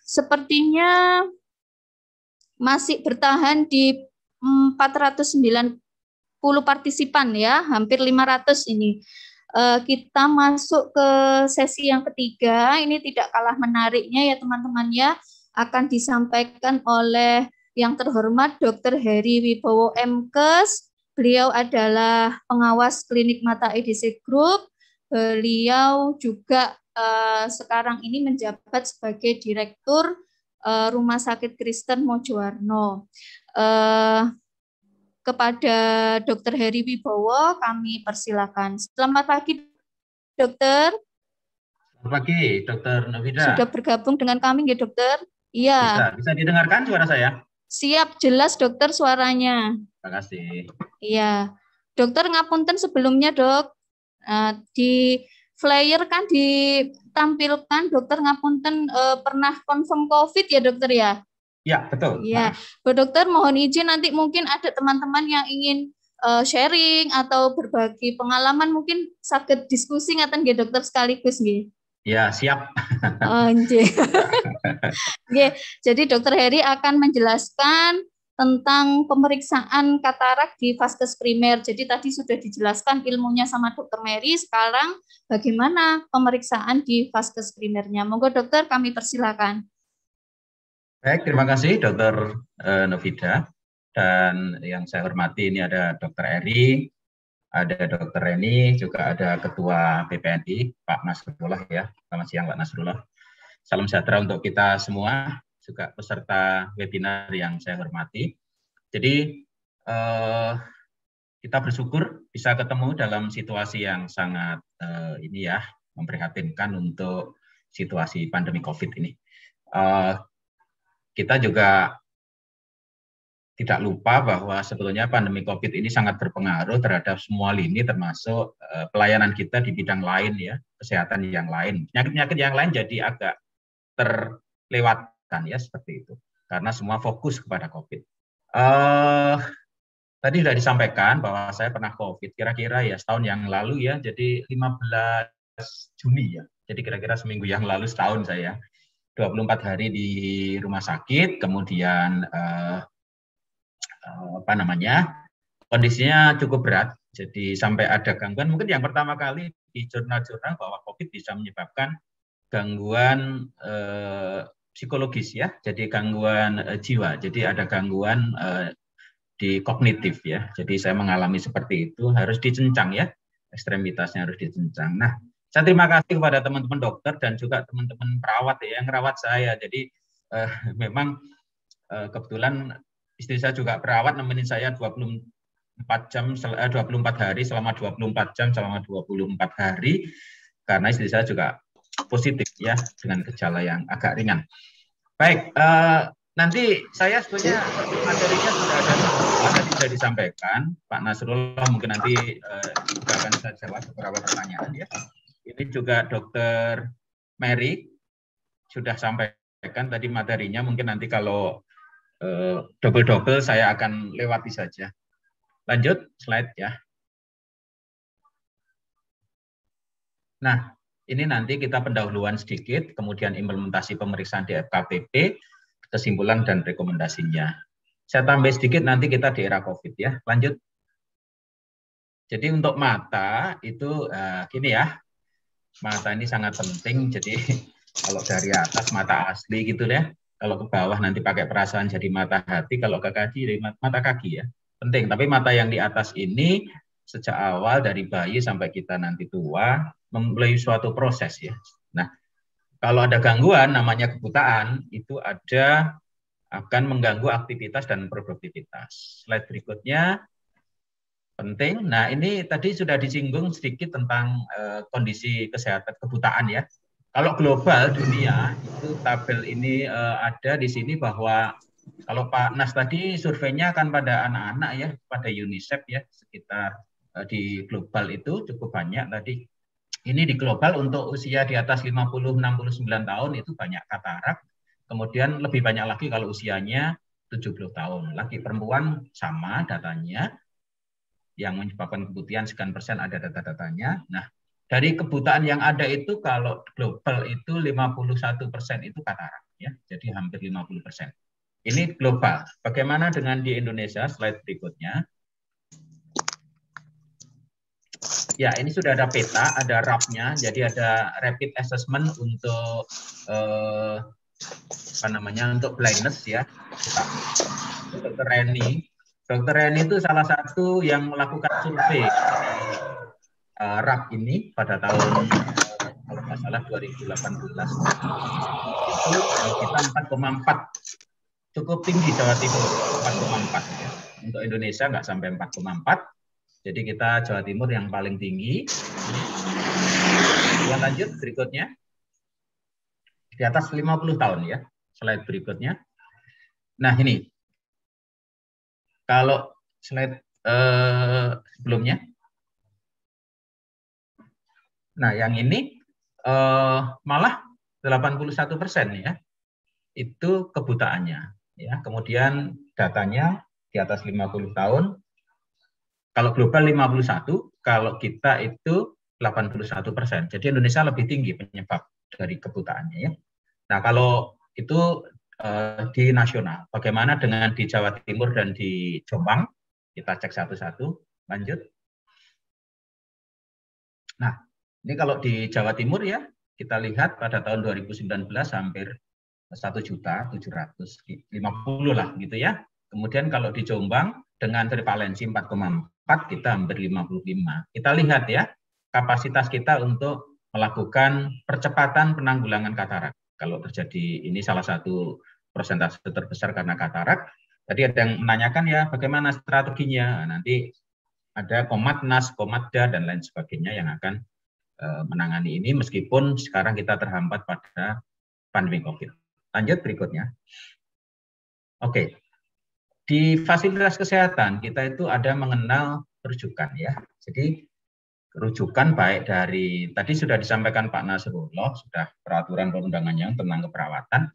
Sepertinya masih bertahan di 490 partisipan ya, hampir 500 ini. Kita masuk ke sesi yang ketiga, ini tidak kalah menariknya ya teman-teman ya, akan disampaikan oleh yang terhormat Dr. Heri Wibowo MKes. Beliau adalah pengawas klinik mata EDC Group. Beliau juga sekarang ini menjabat sebagai Direktur Rumah Sakit Kristen Mojowarno. Kepada Dr. Heri Wibowo kami persilakan. Selamat pagi, Dokter. Selamat pagi, Dokter Novida. Sudah bergabung dengan kami, ya, Dokter? Iya. Bisa didengarkan suara saya? Siap, jelas, Dokter, suaranya. Terima kasih. Iya. Dokter, ngapunten sebelumnya, Dok. Di flyer kan ditampilkan Dokter ngapunten pernah confirm COVID ya, Dokter ya? Ya, betul. Iya, Bu Dokter mohon izin nanti mungkin ada teman-teman yang ingin sharing atau berbagi pengalaman, mungkin sakit diskusi ngaten nggih Dokter sekaligus nggih. Ya, siap. Jadi Dokter Heri akan menjelaskan tentang pemeriksaan katarak di vaskes primer. Jadi tadi sudah dijelaskan ilmunya sama Dokter Mary, sekarang bagaimana pemeriksaan di vaskes primernya. Monggo Dokter, kami persilakan. Baik, terima kasih Dr. Novida. Dan yang saya hormati ini ada Dr. Eri, ada Dr. Reni, juga ada Ketua PPNI, Pak Nasrullah ya. Selamat siang Pak Nasrullah. Salam sejahtera untuk kita semua, juga peserta webinar yang saya hormati. Jadi kita bersyukur bisa ketemu dalam situasi yang sangat memprihatinkan untuk situasi pandemi COVID ini. Kita juga tidak lupa bahwa sebetulnya pandemi COVID ini sangat berpengaruh terhadap semua lini, termasuk pelayanan kita di bidang lain ya, kesehatan yang lain. Penyakit-penyakit yang lain jadi agak terlewatkan ya, seperti itu. Karena semua fokus kepada COVID. Tadi sudah disampaikan bahwa saya pernah COVID, kira-kira ya setahun yang lalu ya, jadi 15 Juni ya. Jadi kira-kira seminggu yang lalu, setahun saya. 24 hari di rumah sakit, kemudian kondisinya cukup berat, jadi sampai ada gangguan. Mungkin yang pertama kali di jurnal-jurnal bahwa COVID bisa menyebabkan gangguan psikologis ya, jadi gangguan jiwa, jadi ada gangguan di kognitif ya. Jadi saya mengalami seperti itu, harus dicencang ya, ekstremitasnya harus dicencang. Nah, saya terima kasih kepada teman-teman dokter dan juga teman-teman perawat ya, yang merawat saya. Jadi memang kebetulan istri saya juga perawat, nemenin saya 24 hari selama 24 jam selama 24 hari, karena istri saya juga positif ya, dengan gejala yang agak ringan. Baik, nanti saya sebetulnya materinya sudah ada, tadi sudah disampaikan Pak Nasrullah, mungkin nanti juga akan saya jawab beberapa pertanyaan ya. Ini juga Dr. Mary sudah sampaikan tadi materinya, mungkin nanti kalau double-double saya akan lewati saja. Lanjut, slide ya. Nah, ini nanti kita pendahuluan sedikit, kemudian implementasi pemeriksaan di FKPP, kesimpulan dan rekomendasinya. Saya tambah sedikit, nanti kita di era COVID ya. Lanjut. Jadi untuk mata itu gini ya, mata ini sangat penting. Jadi kalau dari atas mata asli gitu deh, kalau ke bawah nanti pakai perasaan jadi mata hati, kalau ke kaki jadi mata kaki ya. Penting, tapi mata yang di atas ini sejak awal dari bayi sampai kita nanti tua melalui suatu proses ya. Nah, kalau ada gangguan namanya kebutaan, itu akan mengganggu aktivitas dan produktivitas. Slide berikutnya penting. Nah, ini tadi sudah disinggung sedikit tentang kondisi kesehatan kebutaan ya. Kalau global dunia itu tabel ini ada di sini bahwa kalau Pak Nas tadi surveinya kan pada anak-anak ya, pada UNICEF ya, sekitar di global itu cukup banyak tadi. Ini di global untuk usia di atas 50-69 tahun itu banyak katarak. Kemudian lebih banyak lagi kalau usianya 70 tahun. Laki perempuan sama datanya. Yang menyebabkan keputihan sekian persen ada data-datanya. Nah, dari kebutaan yang ada itu kalau global itu 51% itu katarak ya. Jadi hampir 50%. Ini global. Bagaimana dengan di Indonesia? Slide berikutnya. Ya, ini sudah ada peta, ada RAP-nya. Jadi ada rapid assessment untuk untuk blindness ya. Dr. Reni. Dr. Reni itu salah satu yang melakukan survei RAP ini pada tahun kalau nggak salah 2018. Itu kita 4,4. Cukup tinggi Jawa Timur, 4,4 ya. Untuk Indonesia nggak sampai 4,4. Jadi kita Jawa Timur yang paling tinggi. Kita lanjut berikutnya. Di atas 50 tahun ya. Slide berikutnya. Nah ini. Kalau slide sebelumnya. Nah yang ini malah 81% ya. Itu kebutaannya. Ya. Kemudian datanya di atas 50 tahun. Kalau global 51, kalau kita itu 81%. Jadi Indonesia lebih tinggi penyebab dari kebutaannya ya. Nah kalau itu di nasional, bagaimana dengan di Jawa Timur dan di Jombang? Kita cek satu-satu. Lanjut. Nah ini kalau di Jawa Timur ya, kita lihat pada tahun 2019 hampir 1.750.000 lah gitu ya. Kemudian kalau di Jombang dengan prevalensi 4,4 kita hampir 55. Kita lihat ya kapasitas kita untuk melakukan percepatan penanggulangan katarak. Kalau terjadi ini salah satu persentase terbesar karena katarak. Tadi ada yang menanyakan ya bagaimana strateginya. Nanti ada Komatnas, Komatda dan lain sebagainya yang akan menangani ini meskipun sekarang kita terhambat pada pandemi COVID. Lanjut berikutnya. Oke. Di fasilitas kesehatan kita itu ada mengenal rujukan ya. Jadi rujukan baik dari tadi sudah disampaikan Pak Nasrullah, sudah peraturan perundangannya tentang keperawatan.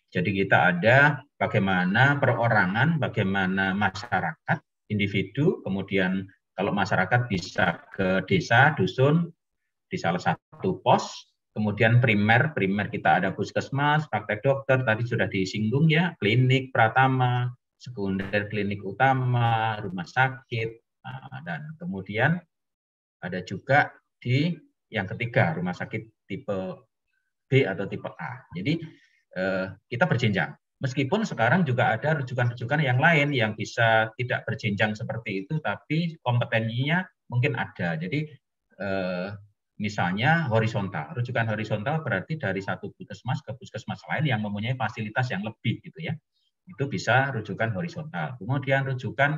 Jadi kita ada bagaimana perorangan, bagaimana masyarakat, individu, kemudian kalau masyarakat bisa ke desa, dusun, di salah satu pos, kemudian primer kita ada puskesmas, praktek dokter, tadi sudah disinggung ya, klinik Pratama, sekunder klinik utama, rumah sakit, dan kemudian ada juga di yang ketiga, rumah sakit tipe B atau tipe A. Jadi kita berjenjang. Meskipun sekarang juga ada rujukan-rujukan yang lain yang bisa tidak berjenjang seperti itu, tapi kompetensinya mungkin ada. Jadi misalnya horizontal. Rujukan horizontal berarti dari satu puskesmas ke puskesmas lain yang mempunyai fasilitas yang lebih gitu ya. Itu bisa rujukan horizontal. Kemudian rujukan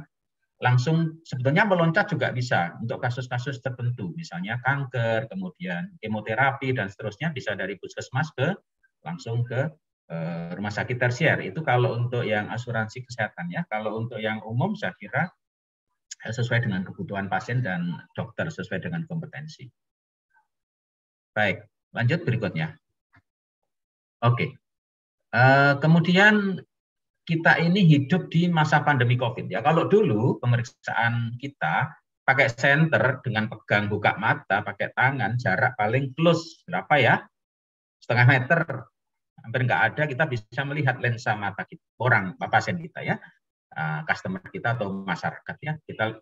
langsung sebetulnya meloncat juga bisa untuk kasus-kasus tertentu, misalnya kanker, kemudian kemoterapi dan seterusnya bisa dari puskesmas ke langsung ke rumah sakit tersier. Itu kalau untuk yang asuransi kesehatan ya. Kalau untuk yang umum saya kira sesuai dengan kebutuhan pasien dan dokter sesuai dengan kompetensi. Baik, lanjut berikutnya. Oke. Kemudian kita ini hidup di masa pandemi COVID ya. Kalau dulu pemeriksaan kita pakai senter dengan pegang buka mata, pakai tangan, jarak paling close berapa ya? Setengah meter, hampir nggak ada. Kita bisa melihat lensa mata kita, orang pasien kita ya, customer kita atau masyarakat ya. Kita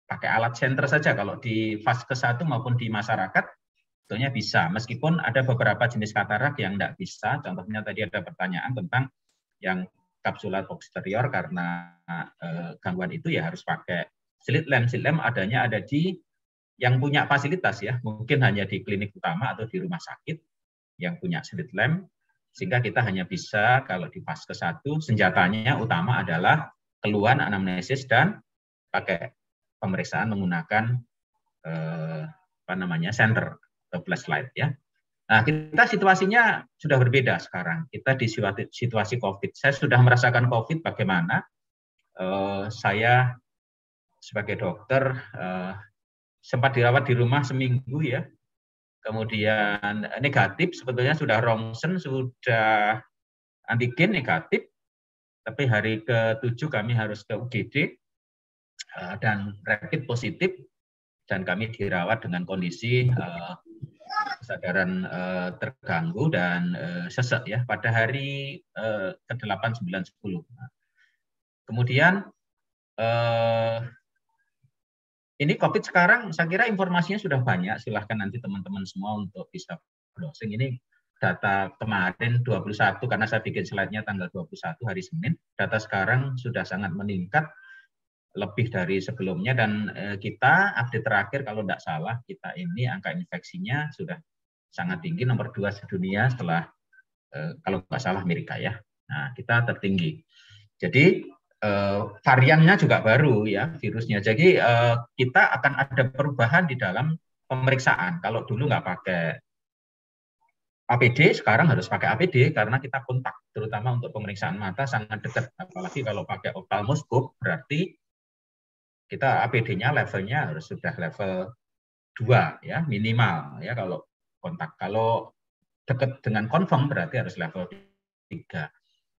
pakai alat senter saja. Kalau di vaskes 1 maupun di masyarakat, sebetulnya bisa. Meskipun ada beberapa jenis katarak yang nggak bisa. Contohnya tadi ada pertanyaan tentang yang kapsulat posterior karena gangguan itu ya harus pakai slit lamp. Slit lamp adanya ada di yang punya fasilitas ya, mungkin hanya di klinik utama atau di rumah sakit yang punya slit lamp, sehingga kita hanya bisa kalau di vaskes 1 senjatanya utama adalah keluhan, anamnesis dan pakai pemeriksaan menggunakan center atau flashlight ya. Nah, kita situasinya sudah berbeda sekarang. Kita di situasi COVID. Saya sudah merasakan COVID bagaimana. Saya sebagai dokter sempat dirawat di rumah seminggu ya. Kemudian negatif, sebetulnya sudah rongsen, sudah antigen negatif. Tapi hari ke-7 kami harus ke UGD dan rapid positif. dan kami dirawat dengan kondisi kesadaran terganggu dan sesek ya pada hari ke-8, 9, 10. Kemudian ini COVID sekarang saya kira informasinya sudah banyak, silahkan nanti teman-teman semua untuk bisa browsing. Ini data kemarin 21, karena saya bikin slide-nya tanggal 21 hari Senin, data sekarang sudah sangat meningkat, lebih dari sebelumnya, dan kita update terakhir kalau tidak salah, kita ini angka infeksinya sudah sangat tinggi, nomor 2 sedunia setelah, kalau nggak salah Amerika ya. Nah, kita tertinggi. Jadi, variannya juga baru ya virusnya. Jadi kita akan ada perubahan di dalam pemeriksaan. Kalau dulu nggak pakai APD, sekarang harus pakai APD karena kita kontak, terutama untuk pemeriksaan mata sangat dekat. Apalagi kalau pakai ophthalmoscope, berarti kita APD-nya levelnya harus sudah level 2 ya minimal ya kalau kontak. Kalau dekat dengan confirm berarti harus level 3.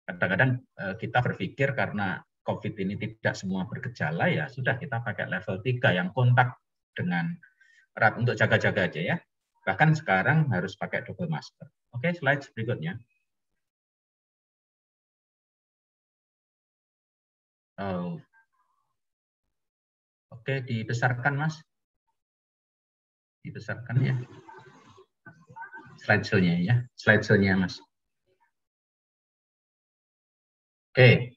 Kadang-kadang kita berpikir karena COVID ini tidak semua bergejala, ya sudah kita pakai level 3 yang kontak dengan erat untuk jaga-jaga aja ya. Bahkan sekarang harus pakai double masker. Oke, slide berikutnya. Oh. Oke, dibesarkan Mas. Dibesarkan ya. Slide-nya ya, slide-nya Mas. Oke.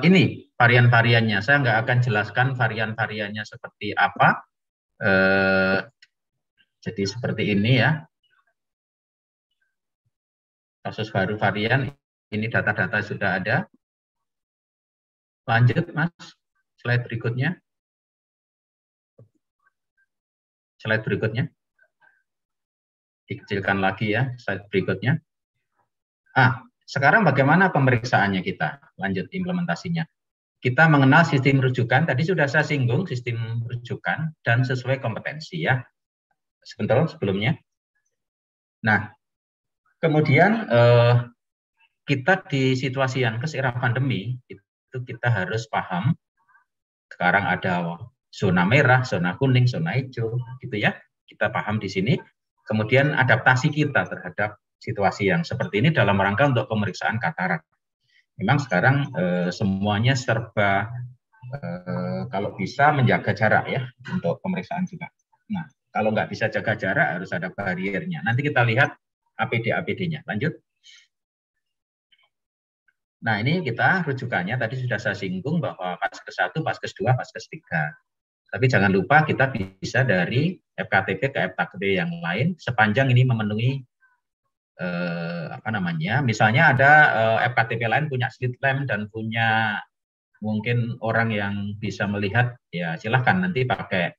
Ini varian-variannya. Saya nggak akan jelaskan varian-variannya seperti apa. Jadi seperti ini ya. Kasus baru varian, ini data-data sudah ada. Lanjut Mas, slide berikutnya. Slide berikutnya. Dikecilkan lagi ya, slide berikutnya. Sekarang bagaimana pemeriksaannya kita? Lanjut implementasinya. Kita mengenal sistem rujukan, tadi sudah saya singgung sistem rujukan dan sesuai kompetensi ya. Sebentar sebelumnya. Nah, kemudian kita di situasi yang era pandemi, itu kita harus paham, sekarang ada zona merah, zona kuning, zona hijau, gitu ya. Kita paham di sini. Kemudian adaptasi kita terhadap situasi yang seperti ini dalam rangka untuk pemeriksaan katarak. Memang sekarang semuanya serba kalau bisa menjaga jarak ya untuk pemeriksaan juga. Nah, kalau nggak bisa jaga jarak harus ada bariernya. Nanti kita lihat APD-APD-nya. Lanjut. Nah, ini kita rujukannya tadi sudah saya singgung bahwa Paskes 1, Paskes 2, Paskes 3. Tapi jangan lupa kita bisa dari FKTP ke FKTP yang lain sepanjang ini memenuhi misalnya ada FKTP lain punya slit lamp dan punya mungkin orang yang bisa melihat, ya silahkan nanti pakai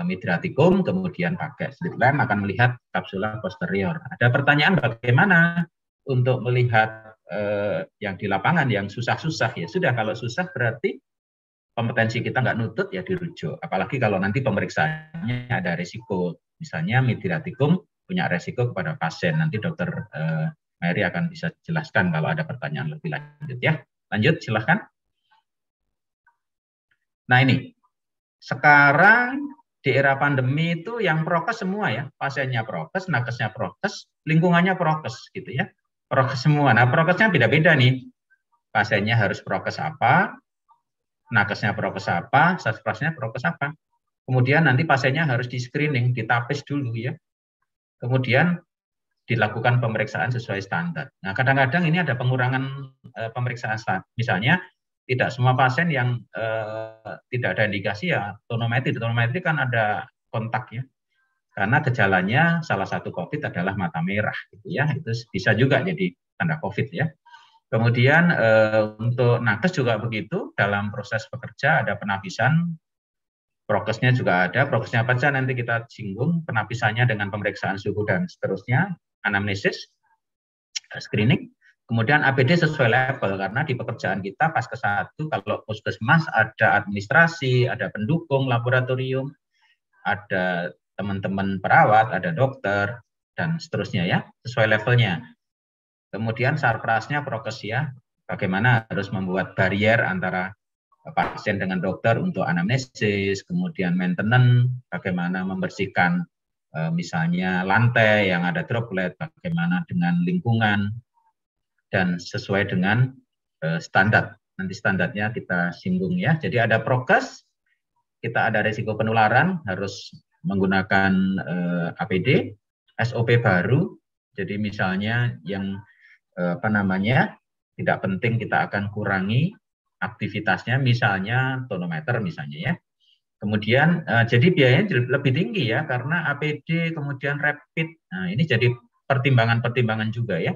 midriaticum, kemudian pakai slit lamp akan melihat kapsula posterior. Ada pertanyaan bagaimana untuk melihat yang di lapangan yang susah-susah, ya sudah, kalau susah berarti kompetensi kita nggak nutut ya dirujuk. Apalagi kalau nanti pemeriksaannya ada risiko, misalnya midriaticum punya resiko kepada pasien. Nanti dokter Mary akan bisa jelaskan kalau ada pertanyaan lebih lanjut ya. Lanjut, silahkan. Nah ini, sekarang di era pandemi itu yang prokes semua ya. Pasiennya prokes, nakesnya prokes, lingkungannya prokes gitu ya. Prokes semua. Nah prokesnya beda-beda nih. Pasiennya harus prokes apa, nakesnya prokes apa, satgasnya prokes apa. Kemudian nanti pasiennya harus di screening, ditapis dulu ya. Kemudian dilakukan pemeriksaan sesuai standar. Nah, kadang-kadang ini ada pengurangan pemeriksaan standar. Misalnya, tidak semua pasien yang tidak ada indikasi ya tonometri. Tonometri kan ada kontak ya. Karena gejalanya salah satu COVID adalah mata merah gitu ya. Itu bisa juga jadi tanda COVID ya. Kemudian untuk nakes juga begitu, dalam proses bekerja ada penapisan. Prokesnya juga ada, prokesnya apa saja nanti kita singgung, penapisannya dengan pemeriksaan suhu dan seterusnya, anamnesis, screening, kemudian APD sesuai level, karena di pekerjaan kita Paskes 1, kalau puskesmas ada administrasi, ada pendukung, laboratorium, ada teman-teman perawat, ada dokter, dan seterusnya ya, sesuai levelnya. Kemudian sarprasnya prokes ya, bagaimana harus membuat barier antara pasien dengan dokter untuk anamnesis, kemudian maintenance, bagaimana membersihkan misalnya lantai yang ada droplet, bagaimana dengan lingkungan, dan sesuai dengan standar. Nanti standarnya kita singgung ya. Jadi ada prokes, kita ada risiko penularan, harus menggunakan APD, SOP baru. Jadi misalnya yang tidak penting kita akan kurangi aktivitasnya, misalnya tonometer misalnya ya. Kemudian jadi biayanya lebih tinggi ya, karena APD kemudian rapid. Nah, ini jadi pertimbangan-pertimbangan juga ya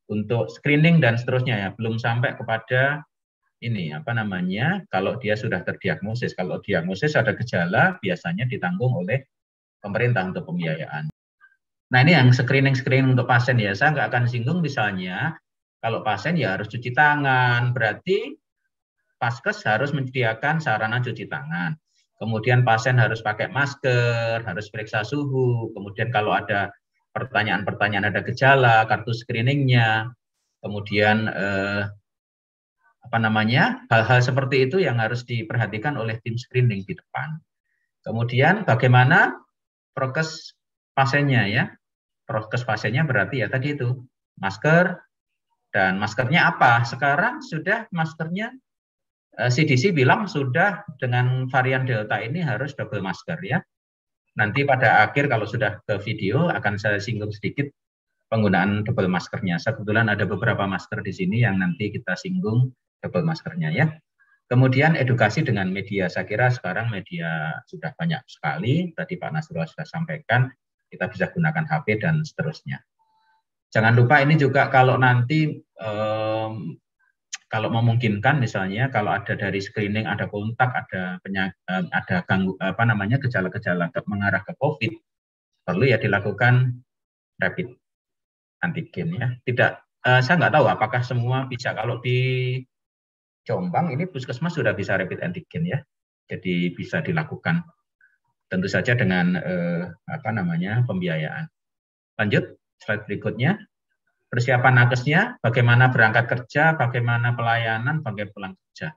untuk screening dan seterusnya ya. Belum sampai kepada ini kalau dia sudah terdiagnosis. Kalau diagnosis ada gejala, biasanya ditanggung oleh pemerintah untuk pembiayaan. Nah, ini yang screening untuk pasien ya. Saya nggak akan singgung misalnya kalau pasien ya harus cuci tangan, berarti Paskes harus menyediakan sarana cuci tangan. Kemudian pasien harus pakai masker, harus periksa suhu. Kemudian kalau ada pertanyaan-pertanyaan, ada gejala, kartu screeningnya. Kemudian hal-hal seperti itu yang harus diperhatikan oleh tim screening di depan. Kemudian bagaimana prokes pasiennya ya? Prokes pasiennya berarti ya tadi itu masker, dan maskernya apa? Sekarang sudah maskernya CDC bilang sudah dengan varian Delta ini harus double masker ya. Nanti pada akhir kalau sudah ke video akan saya singgung sedikit penggunaan double maskernya. Kebetulan ada beberapa masker di sini yang nanti kita singgung double maskernya ya. Kemudian edukasi dengan media. Saya kira sekarang media sudah banyak sekali. Tadi Pak Nasrullah sudah sampaikan, kita bisa gunakan HP dan seterusnya. Jangan lupa ini juga kalau nanti kalau memungkinkan misalnya kalau ada dari screening ada kontak, ada gejala-gejala mengarah ke COVID, perlu ya dilakukan rapid antigen ya. Tidak, saya nggak tahu apakah semua bisa. Kalau di Jombang ini puskesmas sudah bisa rapid antigen ya, jadi bisa dilakukan. Tentu saja dengan pembiayaan. Lanjut slide berikutnya. Persiapan nakesnya, bagaimana berangkat kerja, bagaimana pelayanan, bagaimana pulang kerja.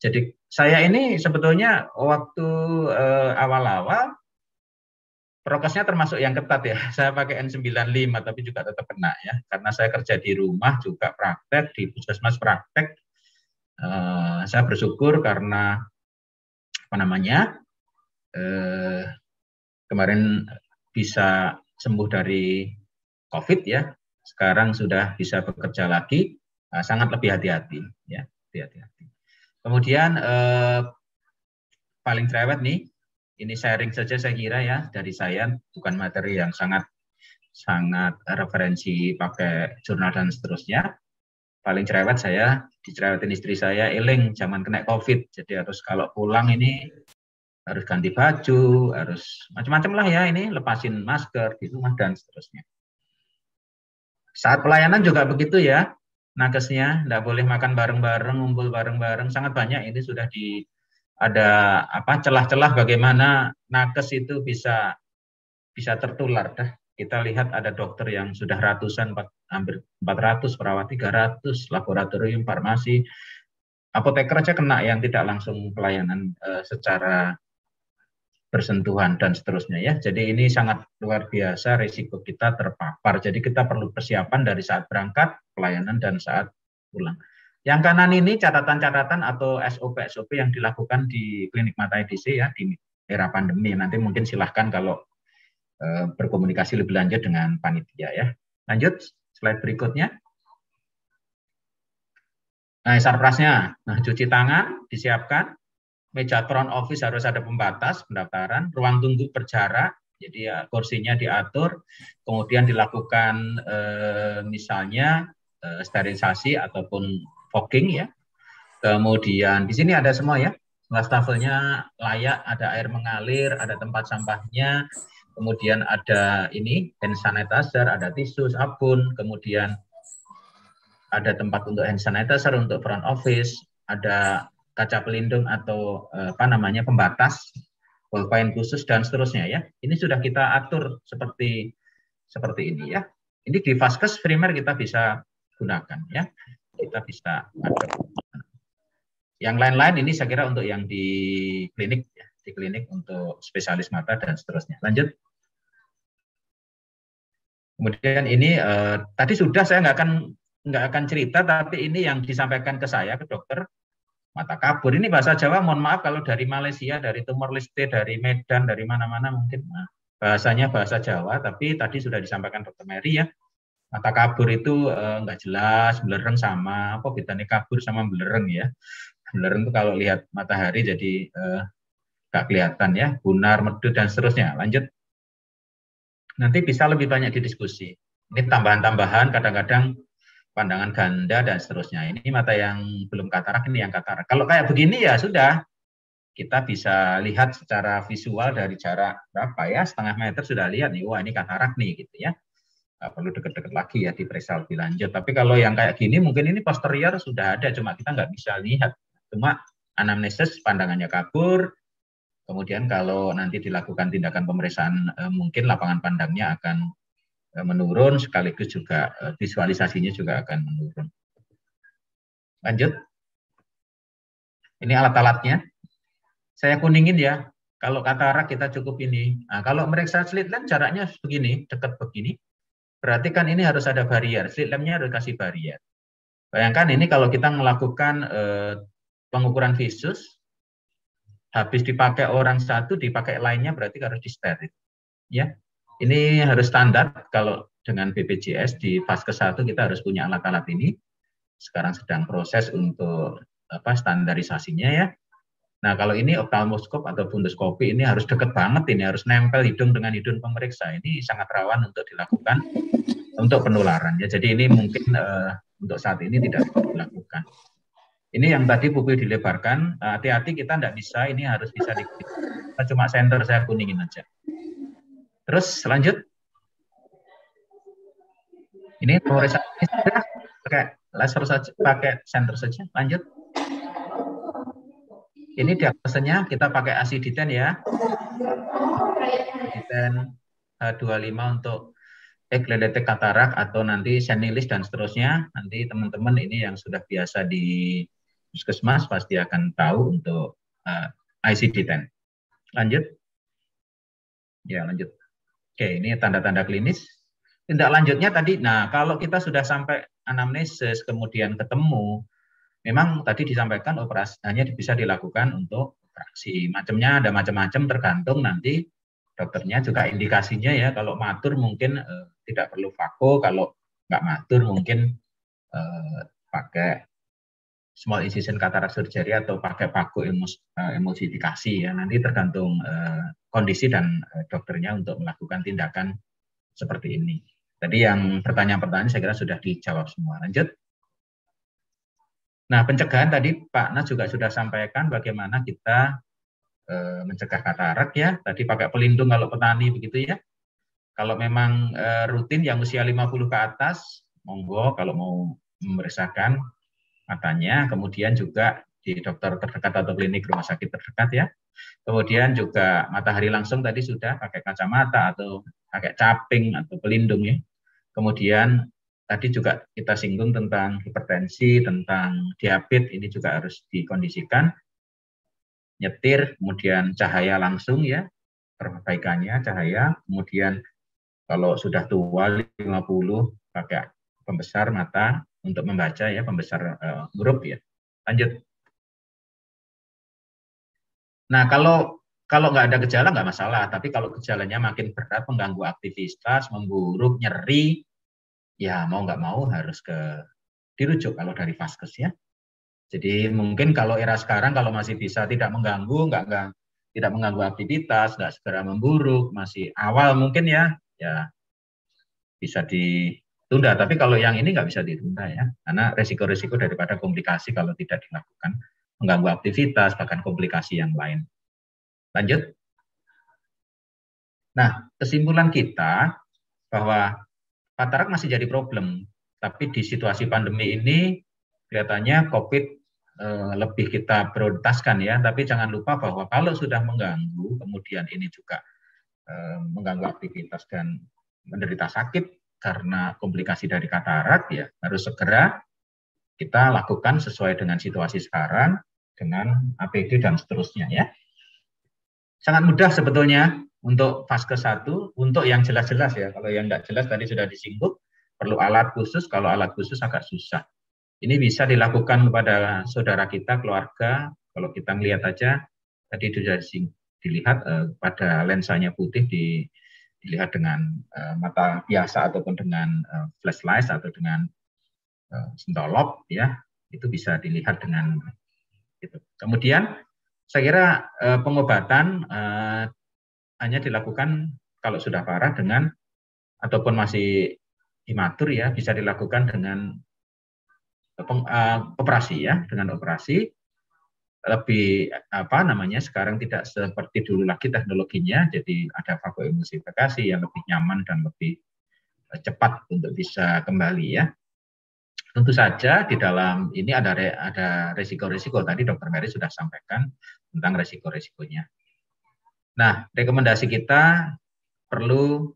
Jadi saya ini sebetulnya waktu awal-awal prokesnya termasuk yang ketat ya. Saya pakai N95 tapi juga tetap kena ya. Karena saya kerja di rumah juga praktek, di puskesmas praktek. Saya bersyukur karena kemarin bisa sembuh dari COVID ya. Sekarang sudah bisa bekerja lagi, sangat lebih hati-hati ya, hati-hati. Kemudian paling cerewet nih, ini sharing saja saya kira ya dari saya, bukan materi yang sangat referensi pakai jurnal dan seterusnya. Paling cerewet saya, dicerewetin istri saya, eling zaman kena COVID, jadi harus kalau pulang ini harus ganti baju, harus macam-macam lah ya, ini lepasin masker di rumah dan seterusnya. Saat pelayanan juga begitu ya, nakesnya tidak boleh makan bareng-bareng, ngumpul bareng-bareng, sangat banyak ini sudah ada celah-celah bagaimana nakes itu bisa tertular. Kita lihat ada dokter yang sudah ratusan, hampir 400, perawat 300, laboratorium, farmasi, apoteker aja kena yang tidak langsung pelayanan secara bersentuhan dan seterusnya ya. Jadi ini sangat luar biasa risiko kita terpapar. Jadi kita perlu persiapan dari saat berangkat, pelayanan, dan saat pulang. Yang kanan ini catatan-catatan atau SOP-SOP yang dilakukan di Klinik Mata EDC ya di era pandemi. Nanti mungkin silahkan kalau berkomunikasi lebih lanjut dengan panitia ya. Lanjut slide berikutnya. Nah, sarprasnya. Nah, cuci tangan disiapkan. Meja front office harus ada pembatas pendaftaran, ruang tunggu berjarak, jadi ya, kursinya diatur, kemudian dilakukan misalnya sterilisasi ataupun fogging ya. Kemudian di sini ada semua ya, wastafelnya layak, ada air mengalir, ada tempat sampahnya, kemudian ada ini hand sanitizer, ada tisu, sabun, kemudian ada tempat untuk hand sanitizer untuk front office, ada kaca pelindung atau pembatas, ballpoint khusus dan seterusnya ya. Ini sudah kita atur seperti ini ya. Ini di Vaskes primer kita bisa gunakan ya. Kita bisa atur. Yang lain-lain ini saya kira untuk yang di klinik, ya, di klinik untuk spesialis mata dan seterusnya. Lanjut. Kemudian ini tadi sudah saya nggak akan cerita, tapi ini yang disampaikan ke saya, ke dokter, mata kabur. Ini bahasa Jawa, mohon maaf kalau dari Malaysia, dari Timor Leste, dari Medan, dari mana-mana mungkin. Nah, bahasanya bahasa Jawa, tapi tadi sudah disampaikan Dokter Mary ya. Mata kabur itu nggak jelas, belereng sama, apa bedanya kabur sama belereng ya. Belereng itu kalau lihat matahari jadi nggak kelihatan ya, bunar, medut, dan seterusnya. Lanjut. Nanti bisa lebih banyak didiskusi. Ini tambahan-tambahan, kadang-kadang pandangan ganda dan seterusnya. Ini mata yang belum katarak, ini yang katarak. Kalau kayak begini ya sudah, kita bisa lihat secara visual dari jarak berapa ya, setengah meter sudah lihat nih, wah ini katarak nih gitu ya. Nggak perlu deket-deket lagi ya, diperiksa lebih lanjut. Tapi kalau yang kayak gini mungkin ini posterior sudah ada, cuma kita nggak bisa lihat. Cuma anamnesis pandangannya kabur, kemudian kalau nanti dilakukan tindakan pemeriksaan mungkin lapangan pandangnya akan menurun, sekaligus juga visualisasinya juga akan menurun. Lanjut. Ini alat-alatnya. Saya kuningin ya. Kalau katarak kita cukup ini. Nah, kalau meriksa slit lamp jaraknya begini, dekat begini. Berarti kan ini harus ada barrier. Slit lampnya harus kasih barrier. Bayangkan ini kalau kita melakukan pengukuran visus, habis dipakai orang satu, dipakai lainnya berarti harus di-steril. Ya. Ini harus standar kalau dengan BPJS di Vaskes 1 kita harus punya alat-alat ini. Sekarang sedang proses untuk standarisasinya ya. Nah, kalau ini oftalmoskop atau fundoskopi ini harus dekat banget, ini harus nempel hidung dengan hidung pemeriksa. Ini sangat rawan untuk dilakukan untuk penularan ya. Jadi ini mungkin untuk saat ini tidak dilakukan. Ini yang tadi pupil dilebarkan, hati-hati kita tidak bisa, ini harus bisa kita cuma center saya kuningin aja. Terus lanjut. Ini pemeriksaan pakai laser saja, pakai center saja. Lanjut. Ini diagnosenya kita pakai asiditen ya. Asiditen H25 untuk ekledetik katarak atau nanti senilis dan seterusnya. Nanti teman-teman ini yang sudah biasa di Puskesmas pasti akan tahu untuk ICD-10. Lanjut. Ya, lanjut. Oke, ini tanda-tanda klinis. Tindak lanjutnya tadi, nah kalau kita sudah sampai anamnesis, kemudian ketemu, memang tadi disampaikan operasi hanya bisa dilakukan untuk operasi. Macamnya ada macam-macam tergantung nanti dokternya juga indikasinya ya. Kalau matur mungkin tidak perlu vako, kalau nggak matur mungkin pakai small incision cataract surgery atau pakai paku emulsifikasi ya. Nanti tergantung kondisi dan dokternya untuk melakukan tindakan seperti ini. Tadi yang pertanyaan-pertanyaan saya kira sudah dijawab semua. Lanjut. Nah, pencegahan tadi Pak Nas juga sudah sampaikan bagaimana kita mencegah katarak ya. Tadi pakai pelindung kalau petani begitu ya. Kalau memang rutin yang usia 50 ke atas, monggo kalau mau memeriksakan matanya, kemudian juga di dokter terdekat atau klinik rumah sakit terdekat ya. Kemudian juga matahari langsung tadi sudah pakai kacamata atau pakai caping atau pelindung ya. Kemudian tadi juga kita singgung tentang hipertensi, tentang diabetes, ini juga harus dikondisikan. Nyetir, kemudian cahaya langsung ya, perbaikannya cahaya. Kemudian kalau sudah tua 50 pakai pembesar mata untuk membaca ya, pembesar huruf ya. Lanjut. Nah, kalau nggak ada gejala nggak masalah, tapi kalau gejalanya makin berat, mengganggu aktivitas, memburuk, nyeri, ya mau nggak mau harus dirujuk kalau dari Vaskes ya. Jadi mungkin kalau era sekarang kalau masih bisa tidak mengganggu, tidak mengganggu aktivitas, nggak segera memburuk, masih awal mungkin ya bisa ditunda. Tapi kalau yang ini nggak bisa ditunda ya, karena resiko-resiko daripada komplikasi kalau tidak dilakukan, mengganggu aktivitas, bahkan komplikasi yang lain. Lanjut. Nah, kesimpulan kita bahwa katarak masih jadi problem, tapi di situasi pandemi ini kelihatannya COVID lebih kita prioritaskan ya, tapi jangan lupa bahwa kalau sudah mengganggu, kemudian ini juga mengganggu aktivitas dan menderita sakit karena komplikasi dari katarak, ya harus segera kita lakukan sesuai dengan situasi sekarang, dengan APD dan seterusnya ya. Sangat mudah sebetulnya untuk fase 1, untuk yang jelas-jelas ya. Kalau yang nggak jelas tadi sudah disinggung, perlu alat khusus, kalau alat khusus agak susah. Ini bisa dilakukan kepada saudara kita, keluarga. Kalau kita melihat aja, tadi sudah dilihat pada lensanya putih, dilihat dengan mata biasa ataupun dengan flashlight atau dengan sendolop, ya itu bisa dilihat dengan itu. Kemudian saya kira pengobatan hanya dilakukan kalau sudah parah dengan ataupun masih imatur ya, bisa dilakukan dengan operasi ya, dengan operasi. Lebih sekarang tidak seperti dulu lagi teknologinya, jadi ada vakuumemulsifikasi yang lebih nyaman dan lebih cepat untuk bisa kembali ya. Tentu saja di dalam ini ada resiko-resiko, tadi Dr. Mary sudah sampaikan tentang resiko-resikonya. Nah, rekomendasi kita perlu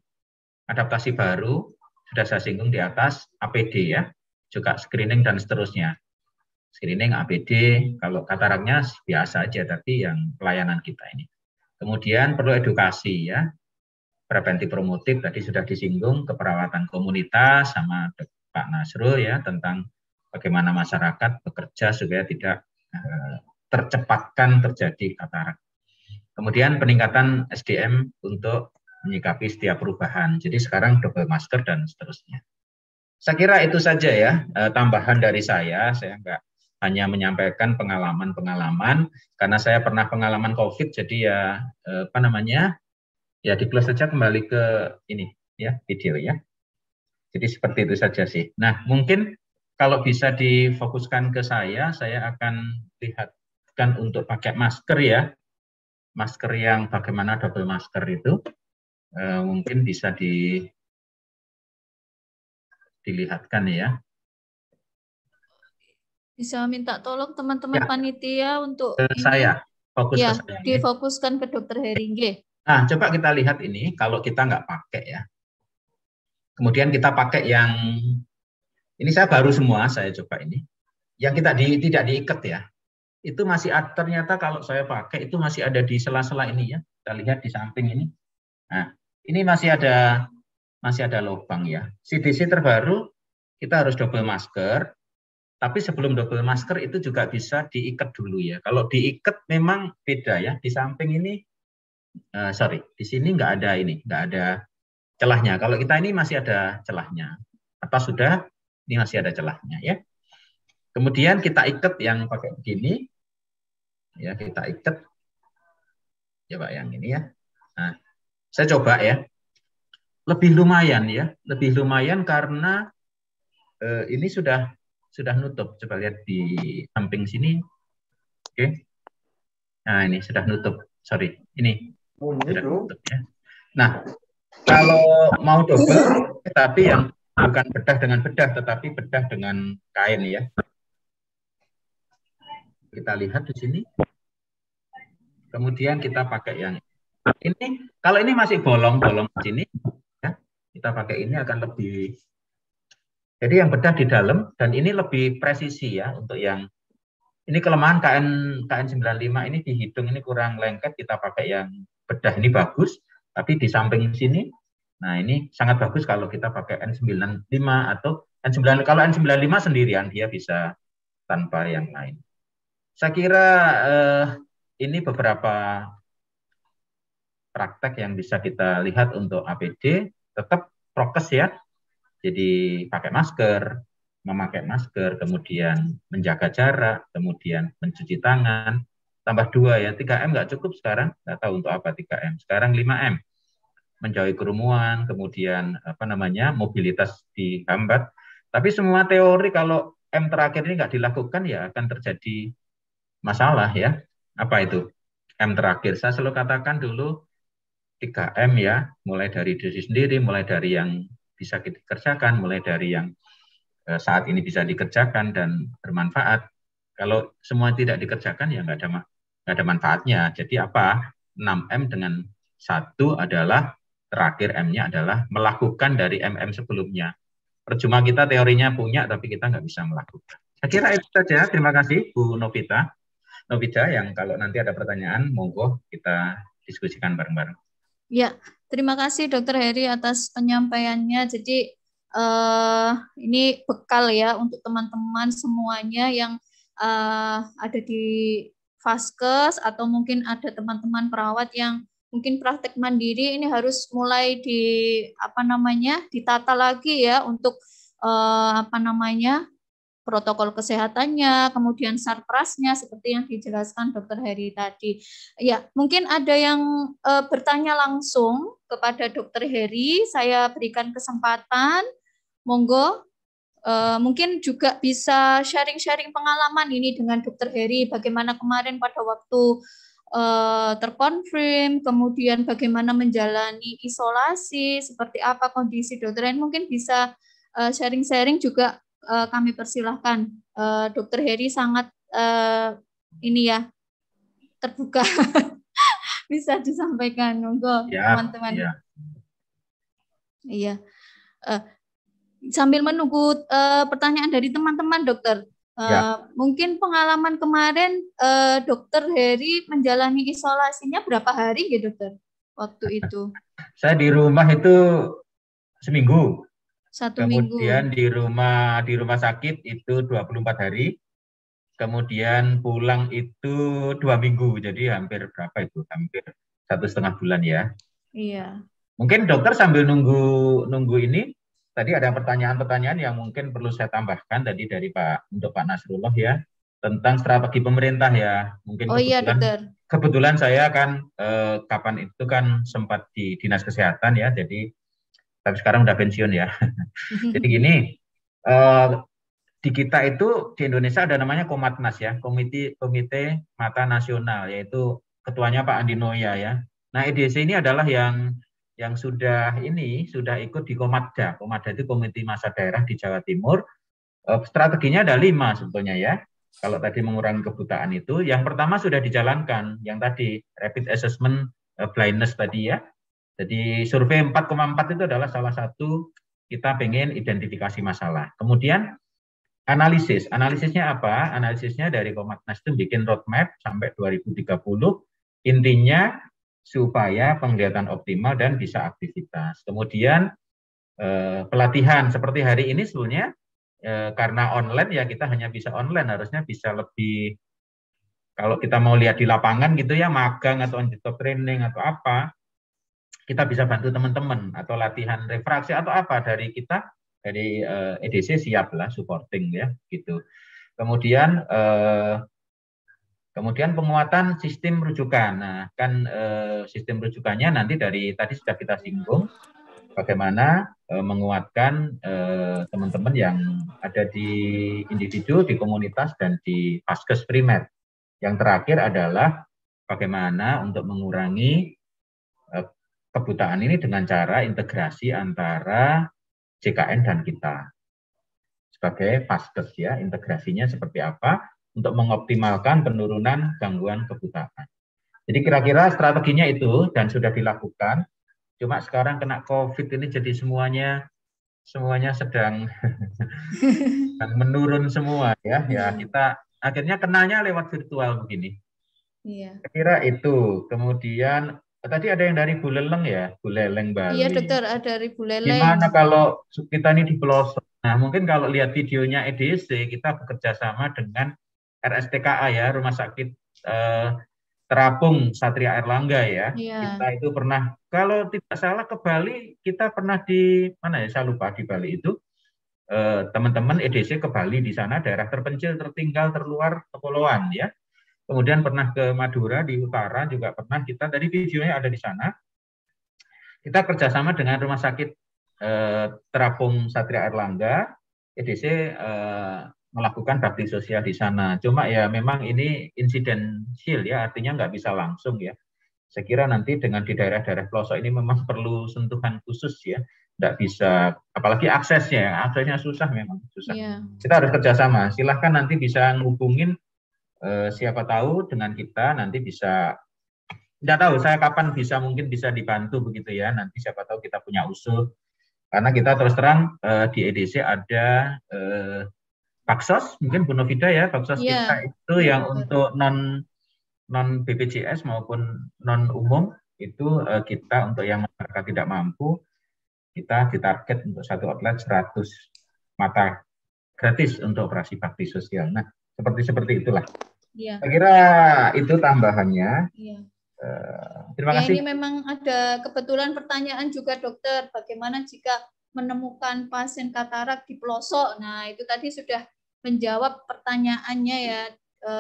adaptasi baru, sudah saya singgung di atas, APD ya, juga screening dan seterusnya. Screening APD, kalau kataraknya biasa aja, tapi yang pelayanan kita ini. Kemudian perlu edukasi ya, preventif promotif tadi sudah disinggung, keperawatan komunitas sama Pak Nasrul ya, tentang bagaimana masyarakat bekerja supaya tidak tercepatkan terjadi katarak. Kemudian peningkatan SDM untuk menyikapi setiap perubahan. Jadi sekarang double masker dan seterusnya. Saya kira itu saja ya, tambahan dari saya nggak hanya menyampaikan pengalaman-pengalaman, karena saya pernah pengalaman COVID, jadi ya ya di close saja, kembali ke ini ya, video ya. Jadi seperti itu saja sih. Nah, mungkin kalau bisa difokuskan ke saya akan lihatkan untuk pakai masker ya, masker yang bagaimana double masker itu, mungkin bisa dilihatkan ya. Bisa minta tolong teman-teman ya, panitia untuk saya fokus ya, ke saya. Difokuskan ke Dr. Heringe. Nah, coba kita lihat ini kalau kita nggak pakai ya. Kemudian kita pakai yang ini, saya baru semua saya coba ini. Yang kita tidak diikat ya. Itu masih ternyata kalau saya pakai itu masih ada di sela-sela ini ya. Kita lihat di samping ini. Nah, ini masih ada lubang ya. CDC terbaru kita harus double masker. Tapi sebelum double masker itu juga bisa diikat dulu ya. Kalau diikat memang beda ya. Di samping ini, di sini nggak ada celahnya. Kalau kita ini masih ada celahnya. Atas sudah, ini masih ada celahnya ya. Kemudian kita ikat yang pakai begini, ya kita ikat. Coba yang ini ya. Nah, saya coba ya. Lebih lumayan ya, lebih lumayan karena ini sudah nutup. Coba lihat di samping sini. Oke. Nah, ini sudah nutup. Sorry, ini sudah nutup ya. Nah, kalau mau double, tapi yang bukan bedah dengan bedah, tetapi bedah dengan kain ya. Kita lihat di sini. Kemudian kita pakai yang ini. Kalau ini masih bolong-bolong di sini, ya, kita pakai ini akan lebih. Jadi yang bedah di dalam, dan ini lebih presisi ya untuk yang ini kelemahan KN95 ini di hidung ini kurang lengket, kita pakai yang bedah ini bagus, tapi di samping sini, nah ini sangat bagus kalau kita pakai N95 atau N95. Kalau N95 sendirian dia bisa tanpa yang lain. Saya kira ini beberapa praktek yang bisa kita lihat untuk APD, tetap prokes ya. Jadi pakai masker, memakai masker, kemudian menjaga jarak, kemudian mencuci tangan, tambah 2 ya, 3M nggak cukup sekarang, nggak tahu untuk apa 3M, sekarang 5M, menjauhi kerumunan, kemudian mobilitas dihambat. Tapi semua teori kalau M terakhir ini nggak dilakukan ya akan terjadi masalah ya. Apa itu M terakhir? Saya selalu katakan dulu 3M ya, mulai dari diri sendiri, mulai dari yang bisa kita kerjakan, mulai dari yang saat ini bisa dikerjakan dan bermanfaat. Kalau semua tidak dikerjakan ya nggak ada manfaatnya. Jadi apa? 6M dengan 1 adalah terakhir M-nya adalah melakukan dari MM sebelumnya. Percuma kita teorinya punya tapi kita nggak bisa melakukan. Saya kira itu saja. Terima kasih Bu Novita. Novida yang kalau nanti ada pertanyaan, monggo kita diskusikan bareng-bareng. Ya, terima kasih Dokter Heri atas penyampaiannya. Jadi ini bekal ya untuk teman-teman semuanya yang ada di Vaskes atau mungkin ada teman-teman perawat yang mungkin praktek mandiri, ini harus mulai ditata lagi ya untuk protokol kesehatannya, kemudian sarprasnya seperti yang dijelaskan Dokter Heri tadi. Ya, mungkin ada yang bertanya langsung kepada Dokter Heri, saya berikan kesempatan. Monggo, mungkin juga bisa sharing-sharing pengalaman ini dengan Dokter Heri, bagaimana kemarin pada waktu terkonfirm, kemudian bagaimana menjalani isolasi, seperti apa kondisi dokter lain, mungkin bisa sharing-sharing juga. Kami persilahkan. Dokter Heri sangat terbuka. Bisa disampaikan, monggo teman-teman. Ya. Iya. Sambil menunggu pertanyaan dari teman-teman, dokter. Mungkin pengalaman kemarin Dokter Heri menjalani isolasinya berapa hari ya, dokter? Waktu itu. Saya di rumah itu seminggu. Kemudian di rumah sakit itu 24 hari. Kemudian pulang itu 2 minggu. Jadi hampir berapa itu? Hampir 1,5 bulan ya. Iya. Mungkin dokter sambil nunggu ini, tadi ada pertanyaan-pertanyaan yang mungkin perlu saya tambahkan tadi dari Pak Nasrullah ya, tentang strategi pemerintah ya. Mungkin kebetulan saya kan kapan itu kan sempat di Dinas Kesehatan ya, jadi tapi sekarang udah pensiun ya. Jadi gini, di kita itu di Indonesia ada namanya Komatnas ya, Komite Mata Nasional, yaitu ketuanya Pak Andi Noya ya. Nah, EDC ini adalah yang sudah ikut di Komatda. Komatda itu Komite Masa Daerah di Jawa Timur. Strateginya ada 5 sebetulnya ya. Kalau tadi mengurangi kebutaan itu, yang pertama sudah dijalankan, yang tadi rapid assessment blindness tadi ya. Jadi survei 4,4 itu adalah salah satu kita pengen identifikasi masalah. Kemudian analisisnya apa? Analisisnya dari Komatnas itu bikin roadmap sampai 2030. Intinya supaya penglihatan optimal dan bisa aktivitas. Kemudian pelatihan seperti hari ini sebenarnya karena online ya kita hanya bisa online, harusnya bisa lebih, kalau kita mau lihat di lapangan gitu ya, magang atau on the job training atau apa, kita bisa bantu teman-teman atau latihan refraksi atau apa dari kita, dari EDC siap lah supporting ya gitu. Kemudian penguatan sistem rujukan. Nah, kan sistem rujukannya nanti dari tadi sudah kita singgung bagaimana menguatkan teman-teman yang ada di individu, di komunitas dan di Vaskes primer. Yang terakhir adalah bagaimana untuk mengurangi kebutaan ini dengan cara integrasi antara JKN dan kita sebagai Vaskes ya, integrasinya seperti apa untuk mengoptimalkan penurunan gangguan kebutaan. Jadi kira-kira strateginya itu dan sudah dilakukan. Cuma sekarang kena COVID ini jadi semuanya sedang menurun semua ya. Ya kita akhirnya kenanya lewat virtual begini. Iya. Kira itu. Kemudian tadi ada yang dari Buleleng ya, Buleleng Bali. Iya dokter, ada dari Buleleng. Gimana kalau kita ini di pelosok? Nah mungkin kalau lihat videonya EDC, kita bekerja sama dengan RSTKA ya, Rumah Sakit Terapung Satria Airlangga ya. Iya. Kita itu pernah, kalau tidak salah ke Bali, kita pernah di mana ya? Saya lupa di Bali itu. Teman-teman EDC ke Bali di sana, daerah terpencil, tertinggal, terluar, kepulauan ya. Kemudian pernah ke Madura di utara juga pernah, kita dari videonya ada di sana. Kita kerjasama dengan Rumah Sakit Terapung Satria Airlangga, EDC melakukan bakti sosial di sana. Cuma ya memang ini insidensial ya, artinya nggak bisa langsung ya. Saya kira nanti dengan di daerah-daerah pelosok ini memang perlu sentuhan khusus ya. Nggak bisa, apalagi aksesnya susah memang, susah. Yeah. Kita harus kerjasama. Silahkan nanti bisa ngubungin siapa tahu dengan kita nanti bisa, tidak tahu saya kapan mungkin bisa dibantu begitu ya, nanti siapa tahu kita punya usul, karena kita terus terang di EDC ada Baksos, mungkin Bu Novida ya, baksos Iya, kita itu iya yang betul. untuk non BPJS maupun non umum itu kita untuk yang masyarakat tidak mampu kita ditarget untuk satu outlet 100 mata gratis untuk operasi bakti sosial. Nah, seperti itulah. Iya. Saya kira itu tambahannya. Iya. Terima Ya, kasih. ini memang ada kebetulan pertanyaan juga dokter, bagaimana jika menemukan pasien katarak di pelosok. Nah, itu tadi sudah menjawab pertanyaannya ya,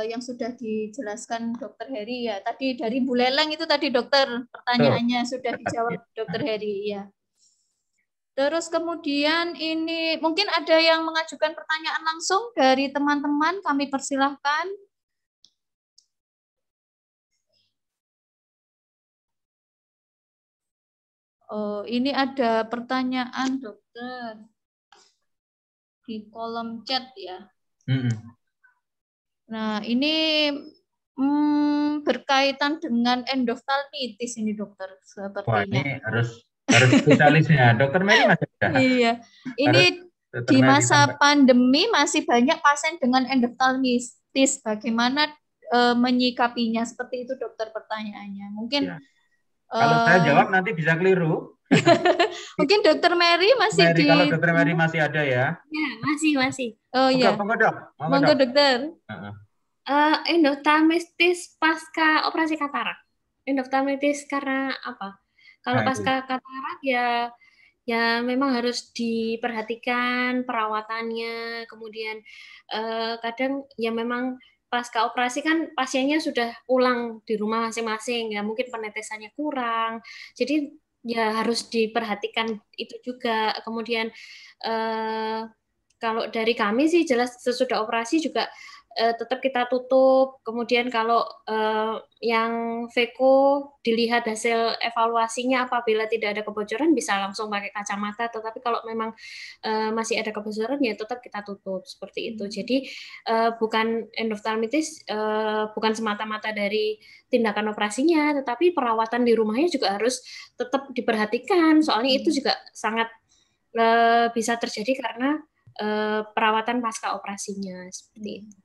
yang sudah dijelaskan dokter Heri ya. Tadi dari Bu Leleng itu tadi dokter pertanyaannya sudah dijawab dokter Heri ya. Terus kemudian ini mungkin ada yang mengajukan pertanyaan langsung dari teman-teman, kami persilahkan. Oh, ini ada pertanyaan dokter di kolom chat ya. Nah, ini berkaitan dengan endoftalmitis ini dokter Wah, sepertinya. ini harus spesialisnya. Dokter Mary masih ada. Iya, ini di masa pandemi masih banyak pasien dengan endoftalmitis. Bagaimana menyikapinya? Seperti itu dokter pertanyaannya. Mungkin ya. Kalau saya jawab nanti bisa keliru. Mungkin dokter Mary masih Mary, kalau dokter Mary masih ada ya? Ya, masih. Oh iya. Monggo dokter. Endoftalmitis pasca operasi katarak. Endoftalmitis karena apa? Kalau pasca katarak ya memang harus diperhatikan perawatannya. Kemudian kadang ya memang pasca operasi kan pasiennya sudah pulang di rumah masing-masing, ya mungkin penetesannya kurang. Jadi ya harus diperhatikan itu juga. Kemudian kalau dari kami sih jelas sesudah operasi juga tetap kita tutup. Kemudian kalau yang VECO dilihat hasil evaluasinya, apabila tidak ada kebocoran bisa langsung pakai kacamata. Tetapi kalau memang masih ada kebocoran ya tetap kita tutup seperti itu. Jadi bukan endoftalmitis bukan semata-mata dari tindakan operasinya, tetapi perawatan di rumahnya juga harus tetap diperhatikan. Soalnya itu juga sangat bisa terjadi karena perawatan pasca operasinya seperti itu.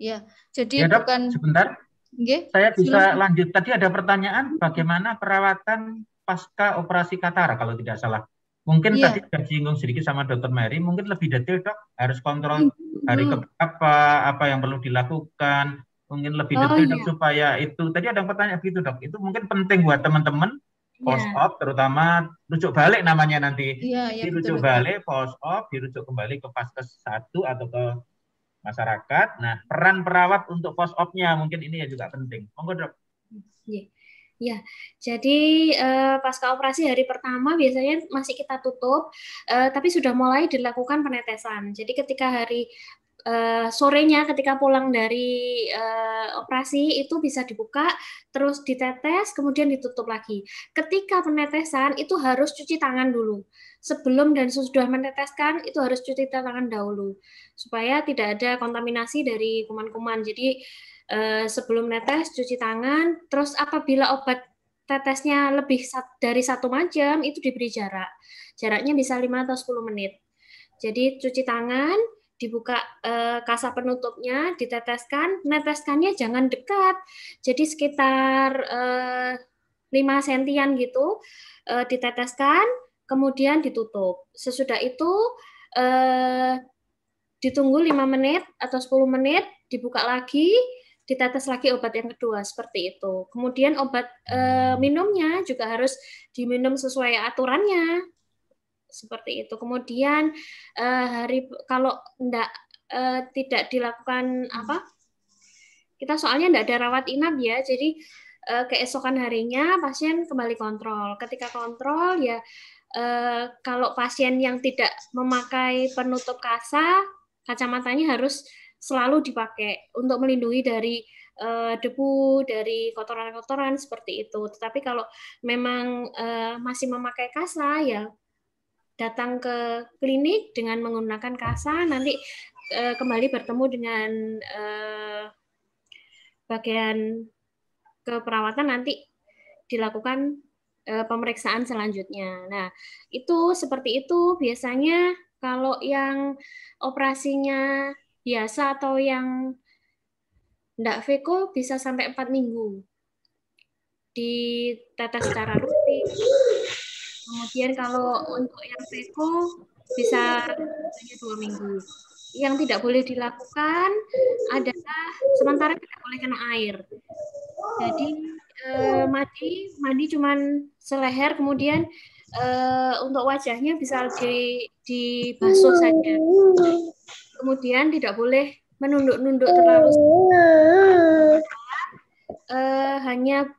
Ya, jadi ya, bukan sebentar. Okay. Saya bisa lanjut. Tadi ada pertanyaan bagaimana perawatan pasca operasi katarak kalau tidak salah. Mungkin tadi sudah disinggung sedikit sama Dokter Mary, mungkin lebih detail dok. Harus kontrol hari keberapa, apa yang perlu dilakukan. Mungkin lebih detail dok supaya itu. Tadi ada pertanyaan gitu dok. Itu mungkin penting buat teman-teman post op, terutama rujuk balik namanya nanti. Dirujuk balik, post op, dirujuk kembali ke Vaskes 1 atau ke masyarakat. Nah, peran perawat untuk post op-nya mungkin ini ya juga penting. Monggo, Dok. Ya, jadi pasca operasi hari pertama biasanya masih kita tutup, tapi sudah mulai dilakukan penetesan. Jadi ketika hari sorenya ketika pulang dari operasi itu bisa dibuka, terus ditetes, kemudian ditutup lagi. Ketika penetesan itu harus cuci tangan dulu. Sebelum dan sesudah meneteskan itu harus cuci tangan dahulu supaya tidak ada kontaminasi dari kuman-kuman. Jadi sebelum netes cuci tangan, terus apabila obat tetesnya lebih dari 1 jam itu diberi jarak. Jaraknya bisa 5 atau 10 menit. Jadi cuci tangan, dibuka kasa penutupnya, diteteskan, neteskannya jangan dekat. Jadi sekitar 5 sentian gitu diteteskan, kemudian ditutup. Sesudah itu ditunggu 5 menit atau 10 menit, dibuka lagi, ditetes lagi obat yang kedua, seperti itu. Kemudian obat minumnya juga harus diminum sesuai aturannya, seperti itu. Kemudian kalau tidak dilakukan kita soalnya tidak ada rawat inap ya, jadi keesokan harinya pasien kembali kontrol. Ketika kontrol ya kalau pasien yang tidak memakai penutup kacamatanya harus selalu dipakai untuk melindungi dari debu, dari kotoran-kotoran seperti itu. Tetapi kalau memang masih memakai kasa ya datang ke klinik dengan menggunakan kasa, nanti kembali bertemu dengan bagian keperawatan, nanti dilakukan pemeriksaan selanjutnya. Nah, itu seperti itu biasanya kalau yang operasinya biasa atau yang enggak VECO bisa sampai 4 minggu. Ditetes secara rutin. Kemudian kalau untuk yang VECO bisa hanya 2 minggu. Yang tidak boleh dilakukan adalah sementara tidak boleh kena air. Jadi mandi cuman seleher, kemudian untuk wajahnya bisa dibasuh saja. Kemudian tidak boleh menunduk-nunduk terlalu. Hanya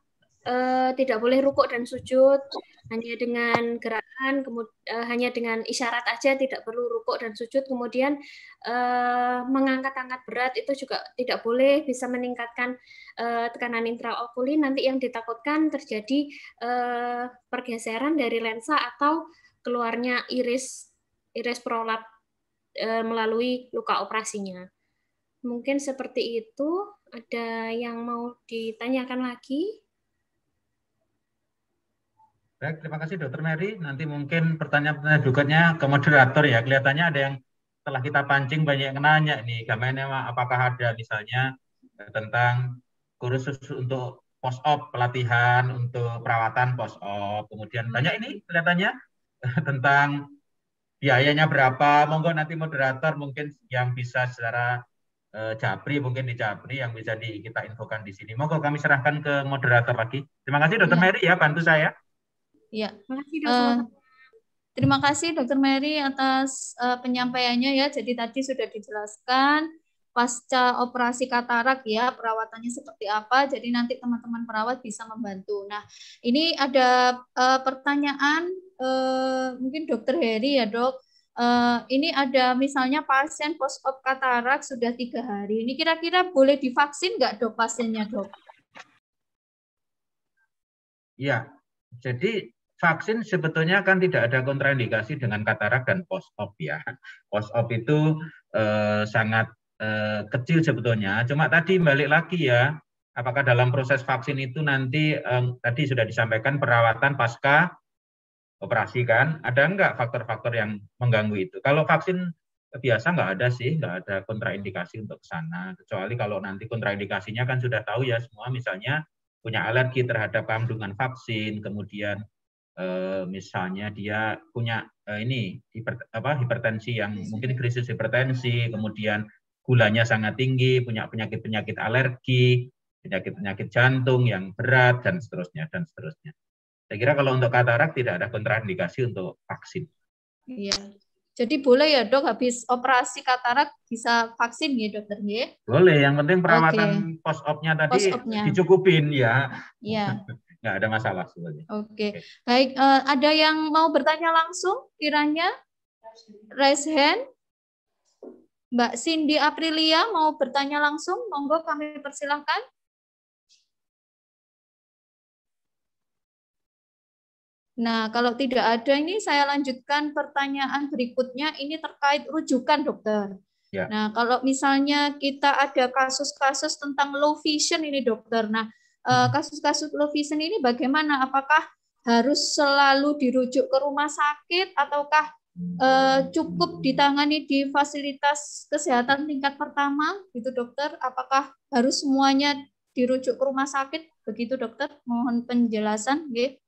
tidak boleh rukuk dan sujud, hanya dengan gerakan, hanya dengan isyarat aja, tidak perlu rukuk dan sujud. Kemudian mengangkat-angkat berat itu juga tidak boleh, bisa meningkatkan tekanan intraokulin. Nanti yang ditakutkan terjadi pergeseran dari lensa atau keluarnya iris prolap melalui luka operasinya. Mungkin seperti itu. Ada yang mau ditanyakan lagi? Baik, terima kasih Dr. Mary. Nanti mungkin pertanyaan-pertanyaan berikutnya ke moderator ya. Kelihatannya ada yang setelah kita pancing banyak yang nanya nih. Gambarnya apakah ada misalnya tentang kursus untuk post-op, pelatihan untuk perawatan post-op. Kemudian banyak ini kelihatannya tentang biayanya berapa. Monggo nanti moderator mungkin yang bisa secara Japri, mungkin di Japri yang bisa kita infokan di sini. Monggo kami serahkan ke moderator lagi. Terima kasih Dr. Mary ya, bantu saya. Ya. Terima kasih Dr. Mary atas penyampaiannya ya. Jadi tadi sudah dijelaskan pasca operasi katarak ya, perawatannya seperti apa. Jadi nanti teman-teman perawat bisa membantu. Nah, ini ada pertanyaan mungkin Dr. Heri ya, Dok. Ini ada misalnya pasien post-op katarak sudah 3 hari. Ini kira-kira boleh divaksin nggak, Dok, pasiennya, Dok? Iya, jadi vaksin sebetulnya kan tidak ada kontraindikasi dengan katarak dan post-op ya. Post-op itu sangat kecil sebetulnya. Cuma tadi balik lagi ya, apakah dalam proses vaksin itu nanti tadi sudah disampaikan perawatan pasca operasi kan, ada enggak faktor-faktor yang mengganggu itu? Kalau vaksin biasa nggak ada sih, nggak ada kontraindikasi untuk ke sana. Kecuali kalau nanti kontraindikasinya kan sudah tahu ya semua, misalnya punya alergi terhadap kandungan vaksin, kemudian misalnya dia punya hipertensi yang mungkin krisis hipertensi, kemudian gulanya sangat tinggi, punya penyakit-penyakit alergi, penyakit-penyakit jantung yang berat, dan seterusnya, dan seterusnya. Saya kira kalau untuk katarak tidak ada kontraindikasi untuk vaksin. Iya. Jadi boleh ya Dok, habis operasi katarak bisa vaksin ya Dokter ya? Boleh, yang penting perawatan post-op-nya tadi dicukupin ya. Iya. Nggak ada masalah sebenarnya. Oke. Baik, ada yang mau bertanya langsung kiranya? Raise hand. Mbak Cindy Aprilia mau bertanya langsung, monggo kami persilahkan. Nah, kalau tidak ada ini saya lanjutkan pertanyaan berikutnya. Ini terkait rujukan, Dokter. Ya. Nah, kalau misalnya kita ada kasus-kasus tentang low vision ini, Dokter. Nah, kasus-kasus low vision ini bagaimana? Apakah harus selalu dirujuk ke rumah sakit ataukah cukup ditangani di fasilitas kesehatan tingkat pertama, gitu, Dokter? Apakah harus semuanya dirujuk ke rumah sakit? Begitu, Dokter. Mohon penjelasan, nggih.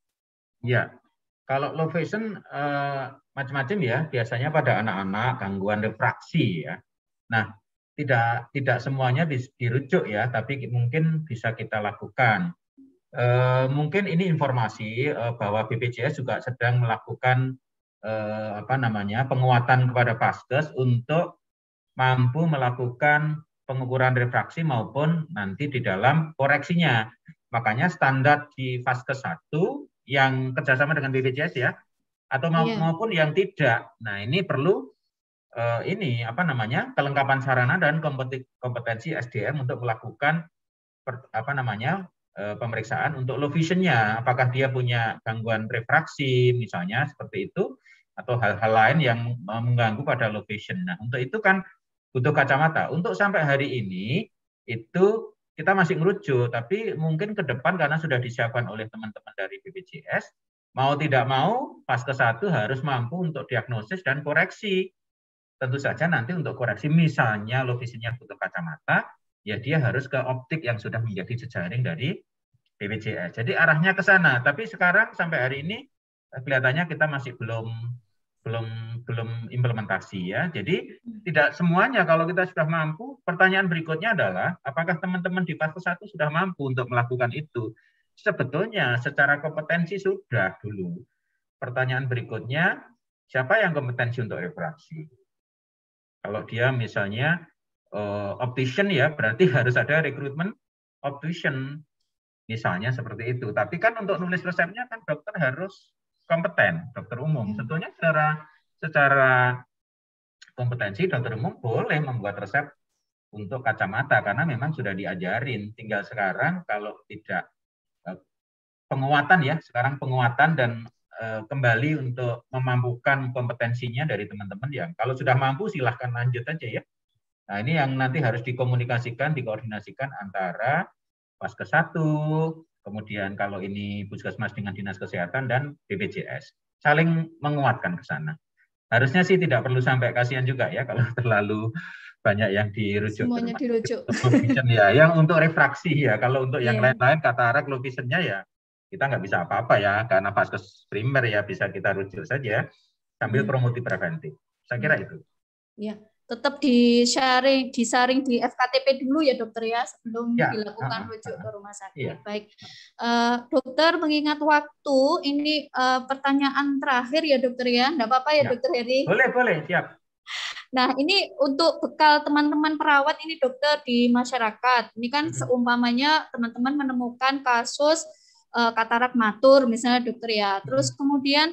Ya, kalau low vision macam-macam ya, biasanya pada anak-anak gangguan refraksi ya. Nah, tidak semuanya dirujuk ya, tapi mungkin bisa kita lakukan. Mungkin ini informasi bahwa BPJS juga sedang melakukan penguatan kepada Vaskes untuk mampu melakukan pengukuran refraksi maupun nanti di dalam koreksinya. Makanya standar di Vaskes 1 yang kerjasama dengan BPJS ya, atau maupun yang tidak. Nah, ini perlu kelengkapan sarana dan kompetensi SDM untuk melakukan pemeriksaan untuk low vision-nya. Apakah dia punya gangguan refraksi misalnya seperti itu, atau hal-hal lain yang mengganggu pada low vision. Nah, untuk itu kan butuh kacamata. Untuk sampai hari ini itu kita masih ngerujuk, tapi mungkin ke depan karena sudah disiapkan oleh teman-teman dari BPJS, mau tidak mau Vaskes 1 harus mampu untuk diagnosis dan koreksi. tentu saja nanti untuk koreksi misalnya low visionnya butuh kacamata, ya dia harus ke optik yang sudah menjadi jejaring dari BPJS. Jadi arahnya ke sana. Tapi sekarang sampai hari ini kelihatannya kita masih belum implementasi ya. Jadi tidak semuanya kalau kita sudah mampu. Pertanyaan berikutnya adalah apakah teman-teman di fase 1 sudah mampu untuk melakukan itu? Sebetulnya secara kompetensi sudah dulu. Pertanyaan berikutnya, siapa yang kompetensi untuk refraksi? Kalau dia misalnya optician ya, berarti harus ada rekrutmen optician. Misalnya seperti itu. Tapi kan untuk nulis resepnya kan dokter harus kompeten, dokter umum. Sebetulnya secara kompetensi dokter umum boleh membuat resep untuk kacamata karena memang sudah diajarin. Tinggal sekarang kalau tidak penguatan ya, sekarang penguatan dan kembali untuk memampukan kompetensinya dari teman-teman yang kalau sudah mampu silahkan lanjut aja ya. Nah ini yang nanti harus dikomunikasikan, dikoordinasikan antara Paskes 1, kemudian kalau ini Puskesmas dengan Dinas Kesehatan dan BPJS. Saling menguatkan ke sana. Harusnya sih tidak perlu sampai kasihan juga ya kalau terlalu banyak yang dirujuk. Semuanya dirujuk. Ya, yang untuk refraksi ya. Kalau untuk yang lain-lain katarak, low visionnya ya kita nggak bisa apa-apa ya karena Paskes primer ya bisa kita rujuk saja sambil promotif preventif. Saya kira itu. Ya. Tetap disaring di FKTP dulu ya dokter ya sebelum dilakukan rujuk ke rumah sakit. Baik, dokter mengingat waktu ini pertanyaan terakhir ya dokter ya, enggak apa-apa ya dokter Heri? Boleh siap. Nah ini untuk bekal teman-teman perawat ini dokter di masyarakat. Ini kan seumpamanya teman-teman menemukan kasus katarak matur misalnya dokter ya, terus kemudian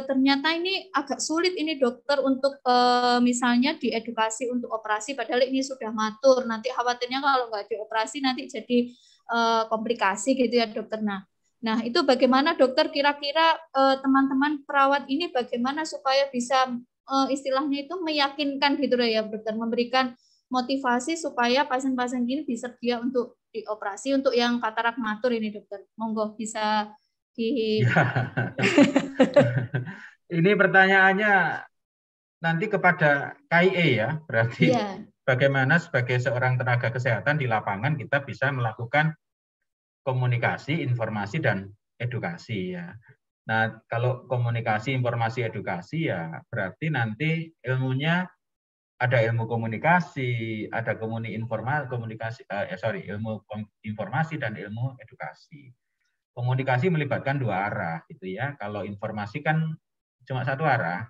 ternyata ini agak sulit ini dokter untuk misalnya diedukasi untuk operasi padahal ini sudah matur, nanti khawatirnya kalau nggak dioperasi nanti jadi komplikasi gitu ya dokter. Nah itu bagaimana dokter kira-kira teman-teman perawat ini bagaimana supaya bisa istilahnya itu meyakinkan gitu ya dokter, memberikan motivasi supaya pasien-pasien ini bersedia untuk dioperasi untuk yang katarak matur ini dokter. Monggo bisa Ini pertanyaannya nanti kepada KIE ya, berarti bagaimana sebagai seorang tenaga kesehatan di lapangan kita bisa melakukan komunikasi, informasi, dan edukasi ya. Nah, kalau komunikasi, informasi, edukasi ya berarti nanti ilmunya ada ilmu komunikasi, ada ilmu informasi dan ilmu edukasi. Komunikasi melibatkan dua arah gitu ya. Kalau informasi kan cuma satu arah.